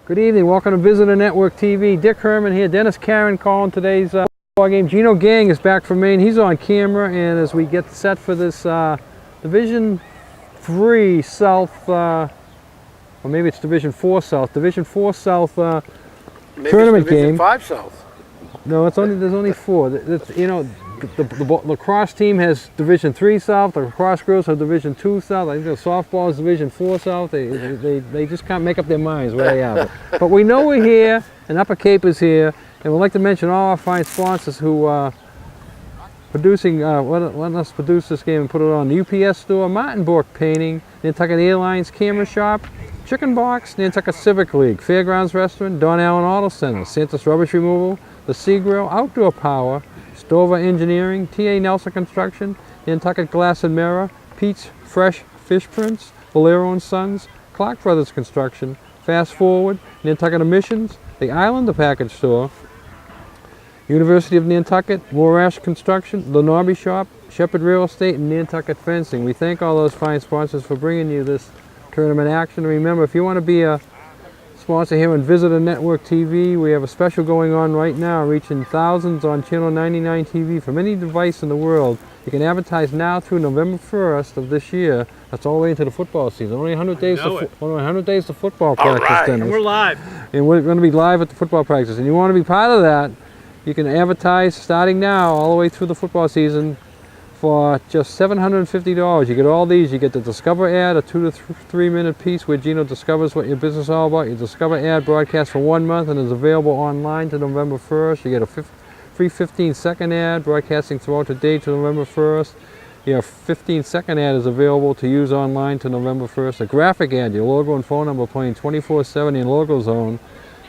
Good evening. Welcome to Visitor Network TV. Dick Herman here. Dennis Karen calling today's ball game. Gino Gang is back from Maine. He's on camera, and as we get set for this Division 3 South, or maybe it's Division 4 South, Division 4 South Maybe tournament it's Division game. 5 South. No, there's only 4. You know, the lacrosse team has Division 3 South. The lacrosse girls have Division 2 South. I think the softball is Division 4 South. They just can't make up their minds where they are. But we know we're here, and Upper Cape is here, and we'd like to mention all our fine sponsors who are producing, letting us produce this game and put it on. The UPS Store, Martin Bork Painting, Nantucket Airlines Camera Shop, Chicken Box, Nantucket Civic League, Fairgrounds Restaurant, Don Allen Auto Center, Santa's Rubbish Removal, The Sea Grill, Outdoor Power, Stover Engineering, T.A. Nelson Construction, Nantucket Glass and Mirror, Pete's Fresh Fish Prints, Valero & Sons, Clark Brothers Construction, Fast Forward, Nantucket Emissions, The Island, the Package Store, University of Nantucket, Morash Construction, The Norby Shop, Shepherd Real Estate, and Nantucket Fencing. We thank all those fine sponsors for bringing you this tournament action. Remember, if you want to be a sponsor here on Visitor Network TV, we have a special going on right now, reaching thousands on Channel 99 TV from any device in the world. You can advertise now through November 1st of this year. That's all the way into the football season. Only 100 days to football practice. Right. Dennis. And we're live. And we're going to be live at the football practice. And you want to be part of that, you can advertise starting now all the way through the football season for just $750. You get all these. You get the Discover ad, a 2 to 3 minute piece where Gino discovers what your business is all about. Your Discover ad broadcast for 1 month and is available online to November 1st. You get a free 15-second ad broadcasting throughout the day to November 1st. Your 15-second ad is available to use online to November 1st. A graphic ad, your logo and phone number playing 24/7 in Logo Zone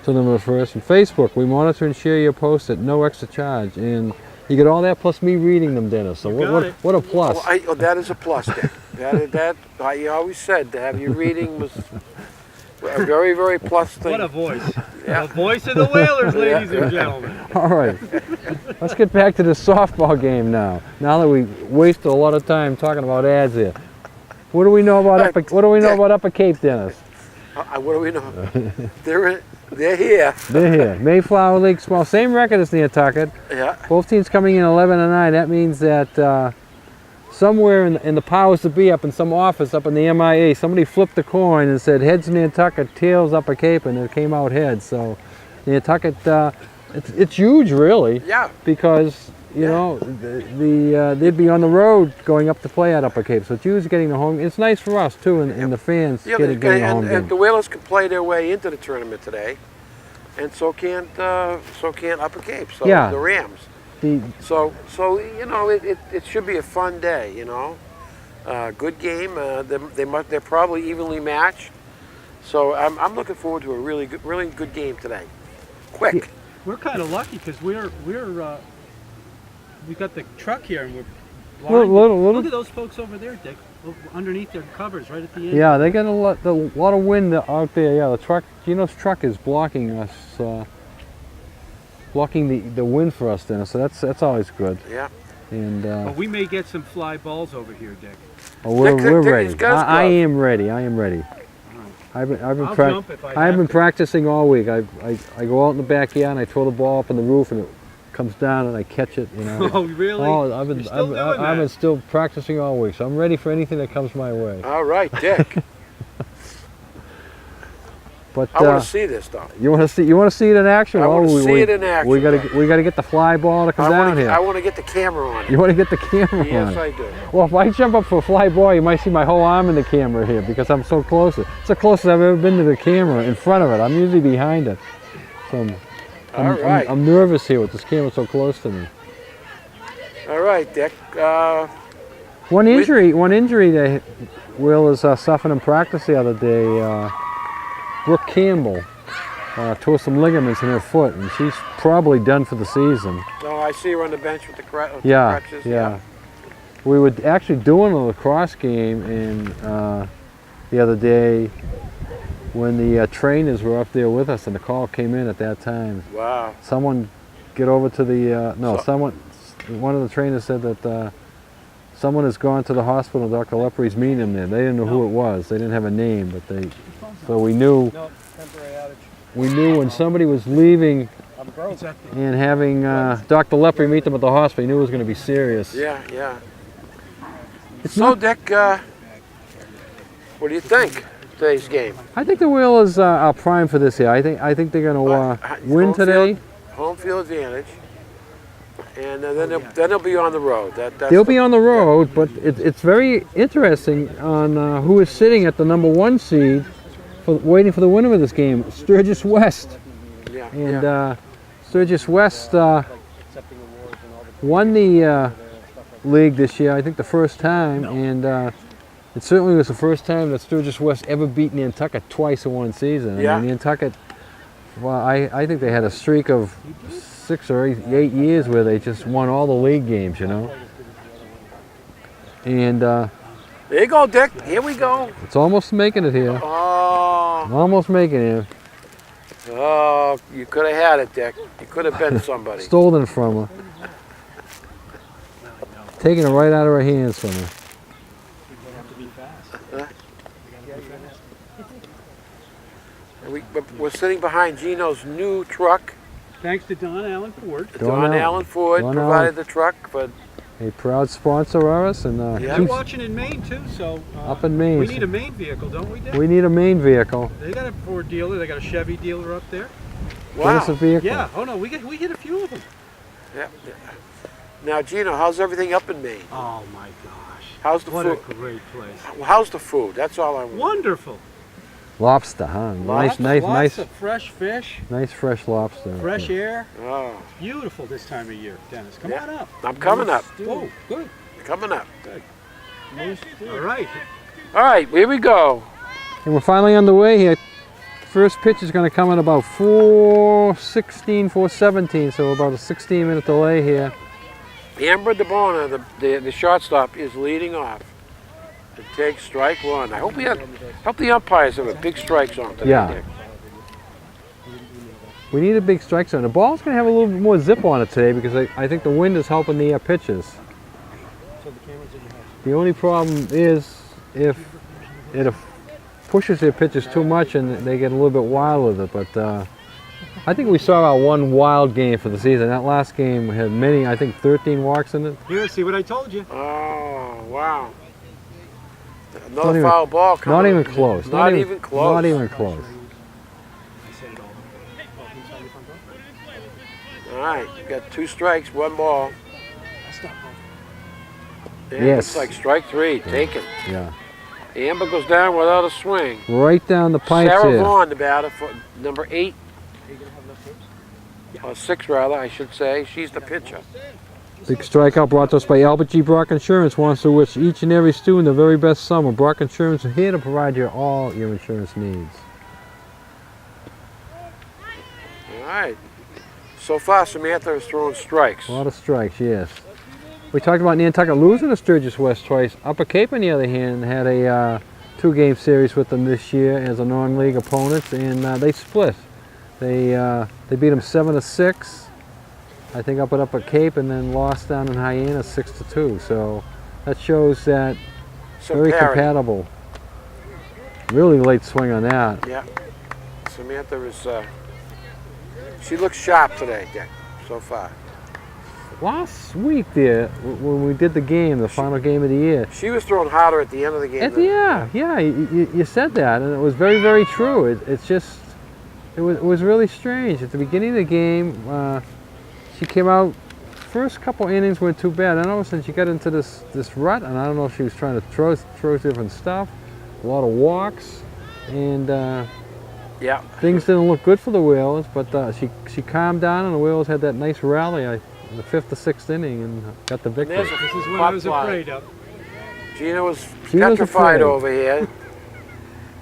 to November 1st. And Facebook, we monitor and share your posts at no extra charge. And you get all that plus me reading them, Dennis. So what a plus. Well, that is a plus, Dick. that I always said to have you reading was a very, very plus thing. What a voice. Yeah. The voice of the Whalers, ladies and gentlemen. All right, let's get back to the softball game now. Now that we wasted a lot of time talking about ads here, what do we know about Upper Cape, Dennis? What do we know? They're here. They're here. Mayflower League, small, same record as Nantucket. Yeah. Both teams coming in 11-9. That means that somewhere in the powers that be up in some office up in the MIA, somebody flipped the coin and said heads Nantucket, tails Upper Cape, and it came out heads. So Nantucket, it's huge really. Yeah. Because you know they'd be on the road going up to play at Upper Cape. So it's huge getting the home. It's nice for us too, and the fans getting the home game. And the Whalers can play their way into the tournament today, and so can't Upper Cape. So Yeah. the Rams. So you know it should be a fun day. You know, good game. They're probably evenly matched. So I'm looking forward to a really good game today. Quick. Yeah. We're kind of lucky because we got the truck here and we're blind. Look at those folks over there, Dick. Underneath their covers, right at the end. Yeah, they get a lot of wind out there. Yeah, the truck, Gino's truck is blocking us, blocking the wind for us then. So that's always good. Yeah. And But we may get some fly balls over here, Dick. we're ready. Dick, I am ready. I am ready. I've been practicing all week. I go out in the backyard and I throw the ball up on the roof and it comes down and I catch it. You know. Oh, really? Oh, I've been still practicing all week, so I'm ready for anything that comes my way. All right, Dick. But I want to see this though. You want to see it in action? I want to see it in action. We gotta get the fly ball to come down here. I want to get the camera on it. You want to get the camera on? Yes, I do. Well, if I jump up for a fly ball, you might see my whole arm in the camera here because I'm so close. It's the closest I've ever been to the camera in front of it. I'm usually behind it. So I'm nervous here with this camera so close to me. All right, Dick. One injury that Will is suffering in practice the other day. Brooke Campbell tore some ligaments in her foot, and she's probably done for the season. No, I see her on the bench with the crutches. Yeah. We were actually doing a lacrosse game the other day when the trainers were up there with us, and the call came in at that time. Wow. Someone get over to the one of the trainers said that someone has gone to the hospital. Dr. Leprey's meeting him there. They didn't know who it was. They didn't have a name, but so we knew. No, temporary outage. we knew when somebody was leaving and having Dr. Lepre meet them at the hospital, he knew it was going to be serious. Yeah, yeah. It's So, not, Dick, what do you think today's game? I think the Whalers are primed for this here. I think they're going to win Home today. Home field advantage, and then they'll be on the road. They'll be on the road, but it's very interesting on who is sitting at the #1 seed, waiting for the winner of this game, Sturgis West. Yeah, And yeah. Sturgis West won the league this year, I think the first time, and it certainly was the first time that Sturgis West ever beat Nantucket twice in one season. Yeah. I mean, Nantucket, well, I think they had a streak of 6 or 8 years where they just won all the league games, you know. And There you go, Dick. Here we go. it's almost making it here. Oh, Almost making it. oh, you could have had it, Dick. You could have been somebody. Stolen from her. Taking it right out of her hands from her. We're sitting behind Gino's new truck. Thanks to Don Allen Ford. Don Allen Ford Don provided Allen. the truck, but A proud sponsor of ours, and Yeah. They're keeps watching in Maine too, so up in Maine. we need a Maine vehicle, don't we, Dick? We need a main vehicle. They got a Ford dealer. They got a Chevy dealer up there. Get us a wow. vehicle. Yeah. Oh no, we hit a few of them. Yeah. Now, Gino, how's everything up in Maine? Oh my gosh. How's the What food? a great place. How's the food? That's all I want. Wonderful. Lobster, huh? Lots Nice, of fresh fish, nice fresh lobster. fresh air. Oh, Beautiful this time of year, Dennis. Come Yeah. on up. I'm coming up. Whoa, good. Coming up. All right. All right, here we go. And we're finally underway here. First pitch is going to come in about 4:16, 4:17, so about a 16-minute delay here. Amber DeBona, the shortstop, is leading off. It takes strike one. I hope the umpires have a big strike zone today. Yeah. Dick. We need a big strike zone. The ball's going to have a little bit more zip on it today because I think the wind is helping the pitches. The only problem is if it pushes their pitches too much and they get a little bit wild with it. But I think we saw our one wild game for the season. That last game had many, I think 13 walks in it. Here, see what I told you. Oh, wow. Not Another even- foul ball coming. Not even close. Not even close. Not even close. All right, you got 2 strikes, 1 ball. And Yes. Looks like strike 3, taken. Yeah. Amber goes down without a swing. Right down the pipes Sarah here. Vaughn, the batter for number 8. Or 6 rather, I should say. She's the pitcher. Big strikeout brought to us by Albert G. Brock Insurance. Wants to wish each and every student the very best summer. Brock Insurance is here to provide you all your insurance needs. All right. So far, Samantha is throwing strikes. A lot of strikes, yes. We talked about Nantucket losing to Sturgis West twice. Upper Cape, on the other hand, had a 2-game series with them this year as a non-league opponents, and they split. They beat them 7-6, I think, up at Upper Cape, and then lost down in Hyannis 6-2. So that shows that So very Perry, compatible. Really late swing on that. Yeah. Samantha is, she looks sharp today, Dick, so far. Last week there, when we did the game, the final game of the year, She was throwing harder at the end of the game. you said that, and it was very, very true. It was really strange. At the beginning of the game, she came out, first couple innings weren't too bad, and all of a sudden she got into this rut, and I don't know if she was trying to throw different stuff, a lot of walks, and Yeah. things didn't look good for the Whalers, but she calmed down, and the Whalers had that nice rally in the 5th or 6th inning and got the victory. There's a This is what pop I was fly. afraid of. Gina was Gina's petrified afraid. over here.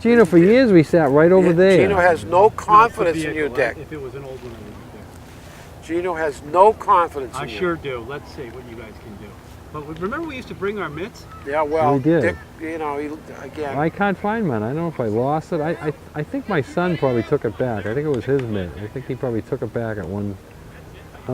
Gino, for years we sat right over there. Gino has no Not confidence the in you, vehicle, Dick. If it was an old one, I would do. Gino has no confidence I in you. sure do. Let's see what you guys can do. But remember we used to bring our mitts? Yeah, well, We did. Dick, you know, again, I can't find mine. I don't know if I lost it. I think my son probably took it back. I think it was his mitt. I think he probably took it back at one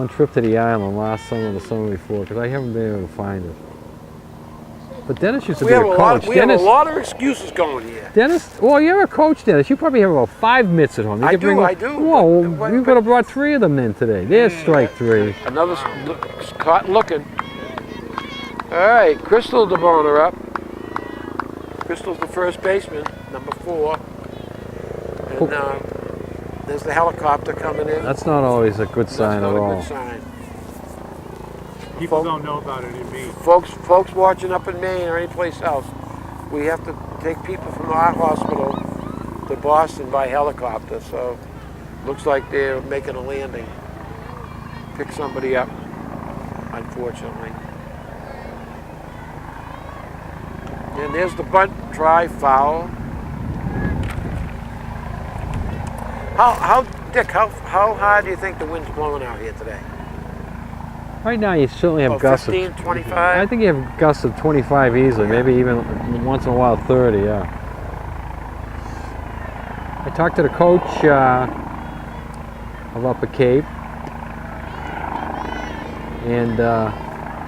trip to the island last summer or the summer before, because I haven't been able to find it. But Dennis used to We be a have a coach. lot. We have a lot of excuses going here. Dennis, well, you're a coach, Dennis. You probably have about 5 mitts at home. You I could do, bring I do, Whoa, but- you could have brought 3 of them in today. There's strike 3. Another caught looking. All right, Crystal DeBoner up. Crystal's the first baseman, number 4. And there's the helicopter coming in. That's not always a good sign That's at not a all. good sign. People don't know about it in Maine. Folks watching up in Maine or anyplace else, we have to take people from our hospital to Boston by helicopter. So looks like they're making a landing. Pick somebody up, unfortunately. And there's the bunt try foul. Dick, how hard do you think the wind's blowing out here today? Right now, you certainly have Oh, gusts 15, of 25? I think you have gusts of 25 easily, maybe even once in a while 30, yeah. I talked to the coach of Upper Cape, and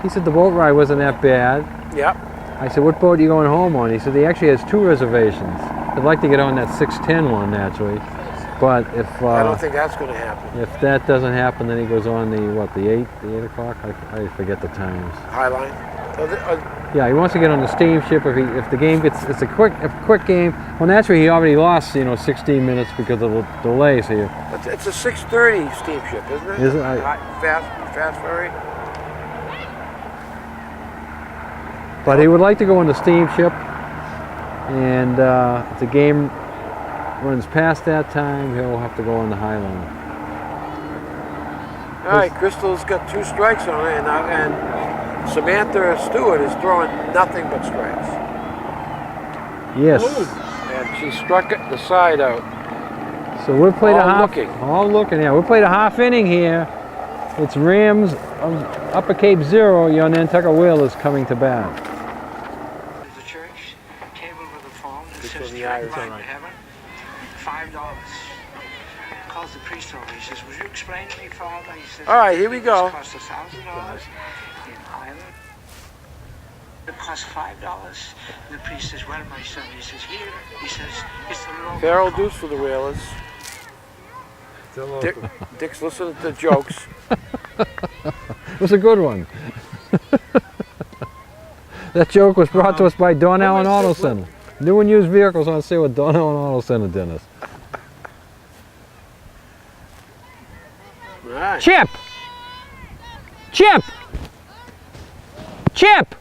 he said the boat ride wasn't that bad. Yep. I said, what boat are you going home on? He said he actually has 2 reservations. I'd like to get on that 610 one, naturally. But if I don't think that's going to happen. if that doesn't happen, then he goes on the 8 o'clock? I forget the times. Highline. Yeah, he wants to get on the steamship if the game gets, it's a quick game. Well, naturally he already lost 16 minutes because of the delay. So It's a 6:30 steamship, isn't it? Is it? Fast ferry. but he would like to go on the steamship, and if the game runs past that time, he'll have to go on the Highline. All right, Crystal's got 2 strikes on it, and Samantha Stewart is throwing nothing but strikes. Yes. And she struck it the side out. So we'll play the All half. looking. All looking. Yeah, we'll play the half inning here. It's Rams of Upper Cape 0. Your Nantucket Whalers coming to bat. The church table with a phone that This says was the direct Irish. line to heaven, $5. Calls the priest over. He says, "Would you explain to me, Father?" He says, All right, here we go. It costs $1,000 in Ireland. It costs $5. The priest says, "Well, my son," he says, "here." He says, "It's the local Farrell cost." Deuce for the Whalers. Dick's listening to jokes. It was a good one. That joke was brought to us by Don Allen Auto Center. New and used vehicles on sale with Don Allen Auto Center, Dennis. All right. Chip! Chip! Chip!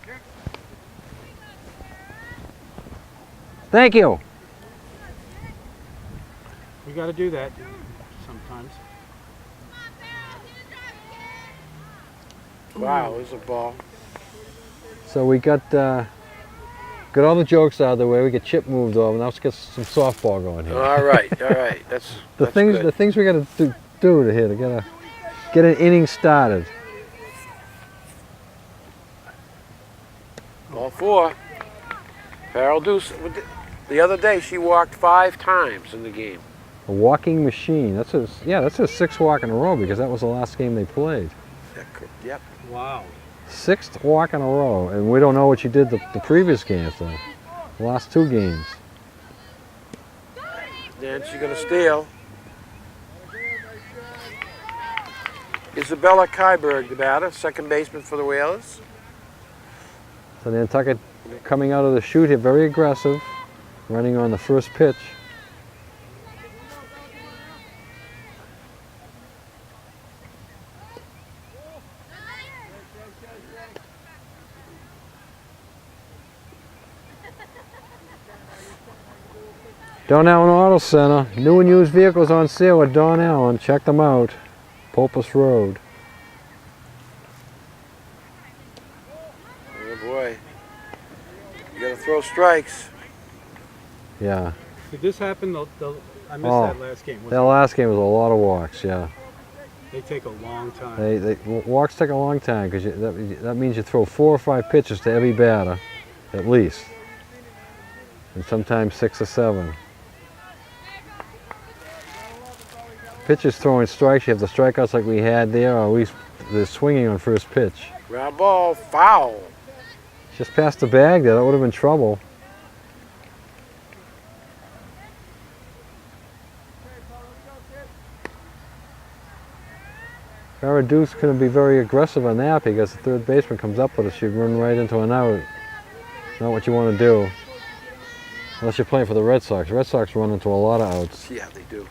Thank you. We got to do that sometimes. Wow, there's a ball. So we got all the jokes out of the way. We get Chip moved over. Now let's get some softball going here. All right. That's The things we got to do to here to get an inning started. Ball 4. Farrell Deuce. The other day she walked 5 times in the game. A walking machine. That's his 6th walk in a row because that was the last game they played. Yep. Wow. 6th walk in a row, and we don't know what she did the previous games though. The last 2 games. Then she's going to steal. Isabella Kyberg, the batter, second baseman for the Whalers. So Nantucket coming out of the chute here, very aggressive, running on the first pitch. Don Allen Auto Center, new and used vehicles on sale at Don Allen. Check them out. Pulpus Road. Oh boy. You got to throw strikes. Yeah. Did this happen? I missed Oh, that last game. That last game was a lot of walks, yeah. They take a long time. Walks take a long time because that means you throw 4 or 5 pitches to every batter, at least. And sometimes 6 or 7. Pitchers throwing strikes, you have the strikeouts like we had there, or at least they're swinging on first pitch. Ground ball, foul. Just past the bag there, that would have been trouble. Cara Deuce couldn't be very aggressive on that because the third baseman comes up with it, she'd run right into an out. Not what you want to do. Unless you're playing for the Red Sox. Red Sox run into a lot of outs. Yeah, they do.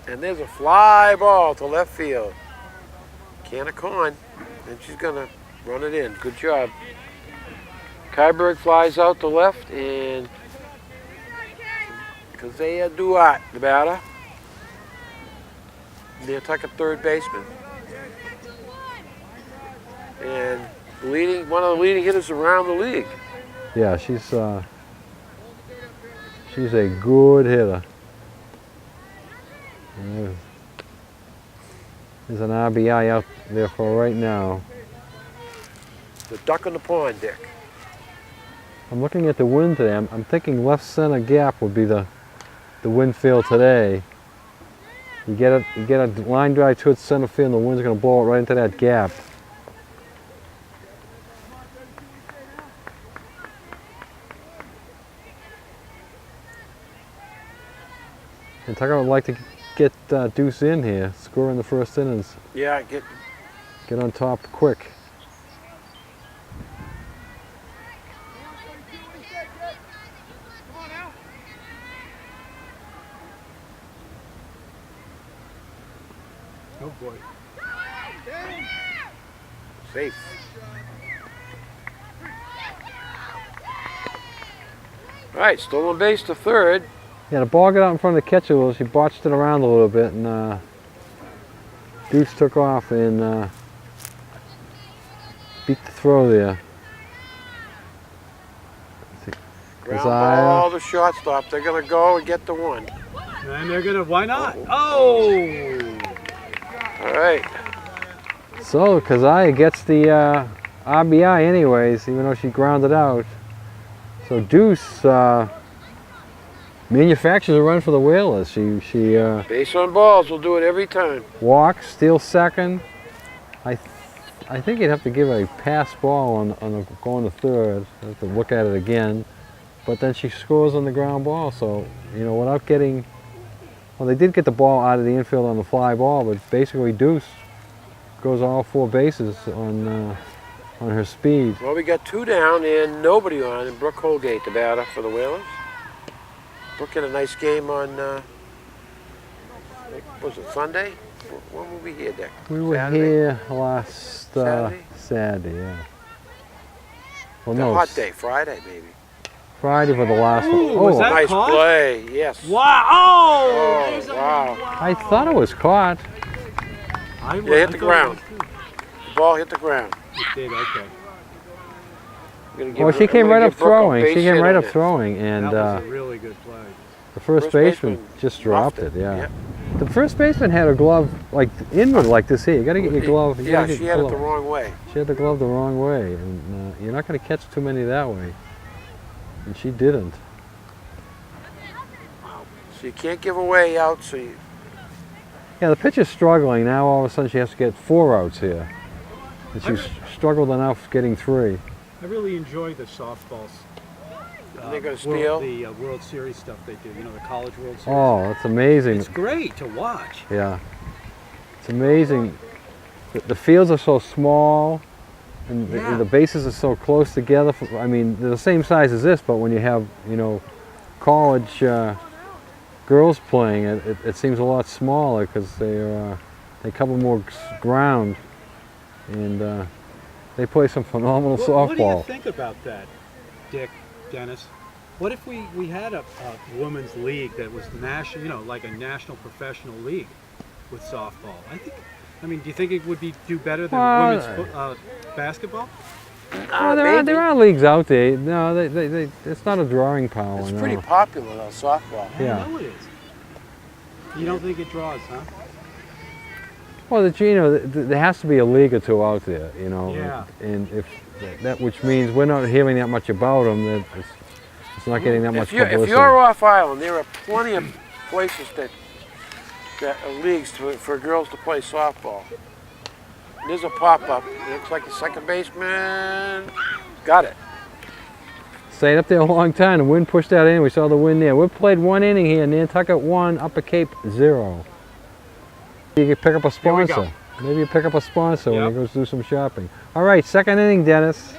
And there's a fly ball to left field. Canna Con, and she's gonna run it in. Good job. Kyberg flies out to left, and Kazea Duat, the batter. Nantucket third baseman. And one of the leading hitters around the league. Yeah, she's a good hitter. And there's an RBI out there for right now. The duck in the pond, Dick. I'm looking at the wind today. I'm thinking left center gap would be the wind field today. You get a line drive towards center field, and the wind's going to blow it right into that gap. And Tucker would like to get Deuce in here, score in the first innings, Yeah, get on top quick. Oh boy. safe. All right, stolen base to third. Yeah, the ball got out in front of the catcher a little. She botched it around a little bit, and Deuce took off and beat the throw there. Ground Keziah. ball to shortstop. They're going to go and get the one. And they're gonna, why not? Oh! All right. So Keziah gets the RBI anyways, even though she grounded out. So Deuce manufactures a run for the Whalers. She Base on balls. We'll do it every time. walks, steals second. I think you'd have to give a pass ball on the going to third. I have to look at it again. But then she scores on the ground ball. So, you know, without getting, well, they did get the ball out of the infield on the fly ball, but basically Deuce goes all four bases on her speed. Well, we got two down and nobody on, and Brooke Holgate, the batter for the Whalers. Brooke had a nice game on, was it Sunday? When were we here, Dick? We were Saturday? here last Saturday? Saturday, yeah. Well, The no, hot day, Friday, maybe. Friday for the last Ooh, one. was Oh, that Nice caught? play, yes. Wow! Oh! Oh, There's a- wow. I thought it was caught. I Yeah, hit the ground. The ball hit the ground. It did, okay. I'm gonna give Well, her- she I'm came gonna right up give Brooke a throwing. base She came hit right on up it. throwing, and That was a really good play. the first First baseman baseman just dropped muffed it. it, Yeah. yeah. The first baseman had a glove like inward like this here. You got to get your glove. you Yeah, gotta get she your had it the glove. wrong way. She had the glove the wrong way, and you're not going to catch too many that way. And she didn't. So you can't give away out, so you, Yeah, the pitcher's struggling now. All of a sudden, she has to get 4 outs here, and she's struggled enough getting 3. I really enjoy the softballs. they're gonna steal? The World Series stuff they do, you know, the College World Series. Oh, that's amazing. It's great to watch. Yeah, it's amazing. The fields are so small, and Yeah. the bases are so close together. I mean, they're the same size as this, but when you have, you know, college girls playing, it seems a lot smaller because they cover more ground, and they play some phenomenal softball. What do you think about that, Dick, Dennis? What if we had a women's league that was national, you know, like a national professional league with softball? I mean, do you think it would do better than Well, women's basketball? Oh, maybe. there are leagues out there. No, it's not a drawing power. It's no. pretty popular though, softball. Yeah. I know it is. You don't think it draws, huh? Well, you know, there has to be a league or two out there, you know. Yeah. And if that, which means we're not hearing that much about them, that it's not getting that much publicity. If you're off island, there are plenty of places that are leagues for girls to play softball. There's a pop-up. It looks like the second baseman got it. Stayed up there a long time. The wind pushed that in. We saw the wind there. We've played one inning here. Nantucket 1, Upper Cape 0. You could pick up a Here we go. sponsor. Maybe you pick up a sponsor when Yep. he goes do some shopping. All right, second inning, Dennis.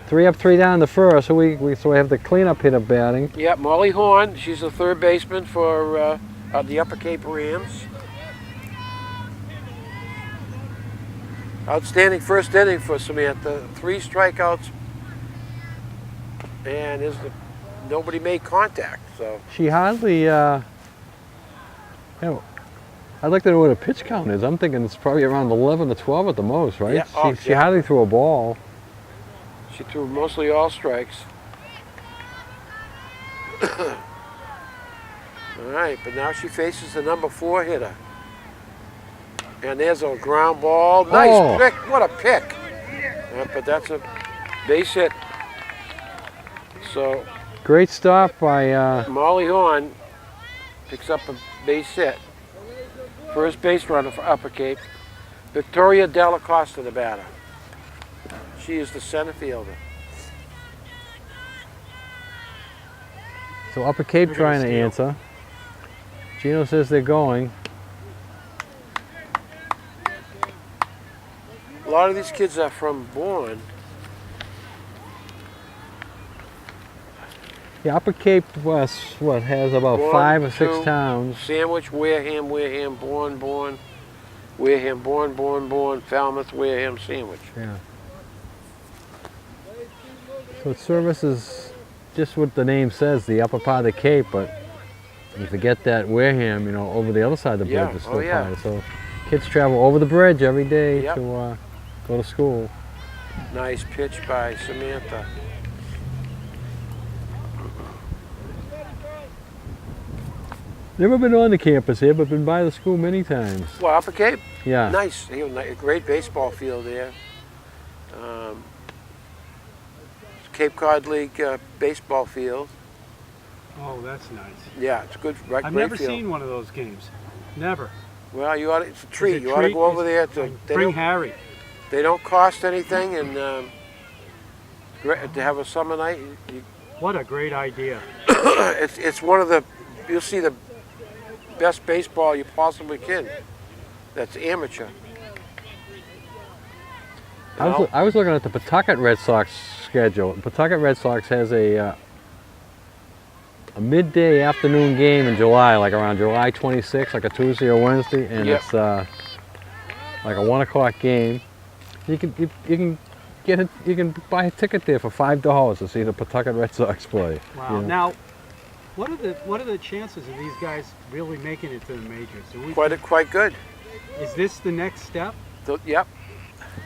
3 up, 3 down in the first. So we have the cleanup hitter batting. Yeah, Molly Horn. She's the third baseman for the Upper Cape Rams. Outstanding first inning for Samantha. 3 strikeouts, and nobody made contact. So She hardly, I'd like to know what a pitch count is. I'm thinking it's probably around 11 to 12 at the most, right? Yeah, She yeah. hardly threw a ball. she threw mostly all strikes. All right, but now she faces the number 4 hitter. And there's a ground ball. Nice Oh. pick. What a pick. But that's a base hit. So Great stop by, Molly Horn picks up a base hit. First base runner for Upper Cape. Victoria Della Costa, the batter. She is the center fielder. so Upper Cape We're trying gonna to steal. answer. Gino says they're going. A lot of these kids are from Bourne. Yeah, Upper Cape West, has about One, 5 or 6 two. towns. Sandwich, Wareham, Bourne, Wareham, Bourne, Falmouth, Wareham, Sandwich. Yeah. So it services just what the name says, the upper part of the Cape, but you forget that Wareham, over the other side of the bridge Yeah, is oh still yeah. part of it. So kids travel over the bridge every day Yep. to go to school. Nice pitch by Samantha. Never been on the campus here, but been by the school many times. Well, Upper Cape, Yeah. nice. A great baseball field there. Cape Cod League baseball field. Oh, that's nice. Yeah, it's good. Right, I've great never field. seen one of those games. Never. Well, you ought to, it's a treat. It's a You ought to treat. go over there. Bring Harry. They don't cost anything, and to have a summer night, What a great idea. it's one of the, you'll see the best baseball you possibly can. That's amateur. I was looking at the Pawtucket Red Sox schedule. Pawtucket Red Sox has a midday afternoon game in July, like around July 26th, like a Tuesday or Wednesday, and Yep. it's like a 1 o'clock game. You can buy a ticket there for $5 to see the Pawtucket Red Sox play. Wow. you know. Now, what are the chances of these guys really making it to the majors? Quite good. Is this the next step? Yep.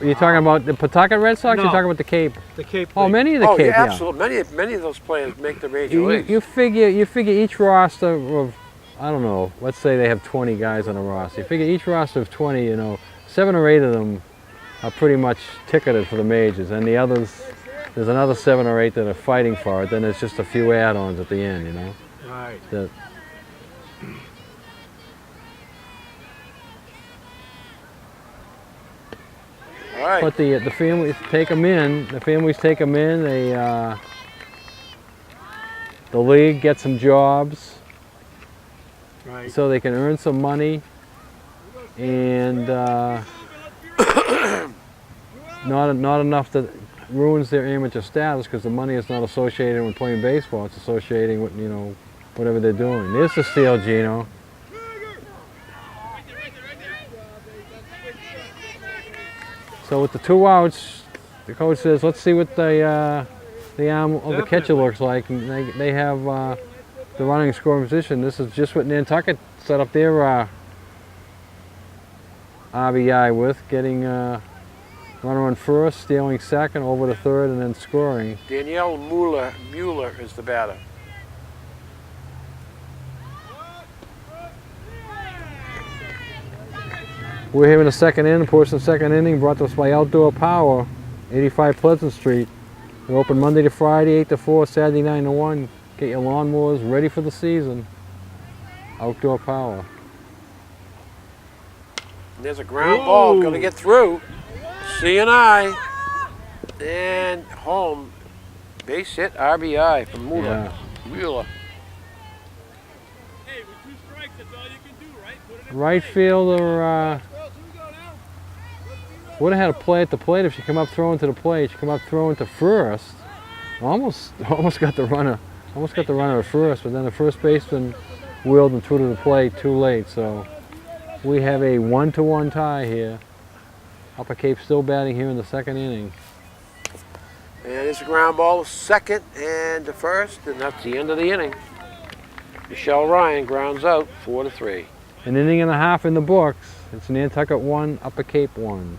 Are you talking about the Pawtucket Red Sox? No. You're talking about the Cape? The Cape. Oh, League. many of the Oh, Cape, yeah, yeah. absolutely. Many of those players make the major You, leagues. you figure each roster of, I don't know, let's say they have 20 guys on a roster. You figure each roster of 20, 7 or 8 of them are pretty much ticketed for the majors, and the others, there's another 7 or 8 that are fighting for it. Then there's just a few add-ons at the end, Right. That, All right. but the families take them in. The families take them in. The league gets some jobs, Right. so they can earn some money, and not enough that ruins their amateur status, because the money is not associated with playing baseball. It's associating with whatever they're doing. There's the steal, Gino. So with the 2 outs, the coach says, "Let's see what the arm of the catcher Definitely. looks like." And they have the running scoring position. This is just what Nantucket set up their RBI with, getting runner on first, stealing second, over to third, and then scoring. Danielle Mueller is the batter. We're having a second inning, portion of the second inning, brought to us by Outdoor Power, 85 Pleasant Street. We're open Monday to Friday, 8 to 4, Saturday 9 to 1. Get your lawnmowers ready for the season. Outdoor Power. And there's a ground ball going to get through. C&I. And home. Base hit, RBI from Mueller. Wheeler. Right fielder would have had a play at the plate if she come up throwing to the plate. She come up throwing to first. Almost got the runner. Almost got the runner at first, but then the first baseman wheeled and threw to the plate too late. So we have a 1-1 tie here. Upper Cape still batting here in the second inning. And it's a ground ball, second and to first, and that's the end of the inning. Michelle Ryan grounds out, 4-3. An inning and a half in the books. It's Nantucket 1, Upper Cape 1.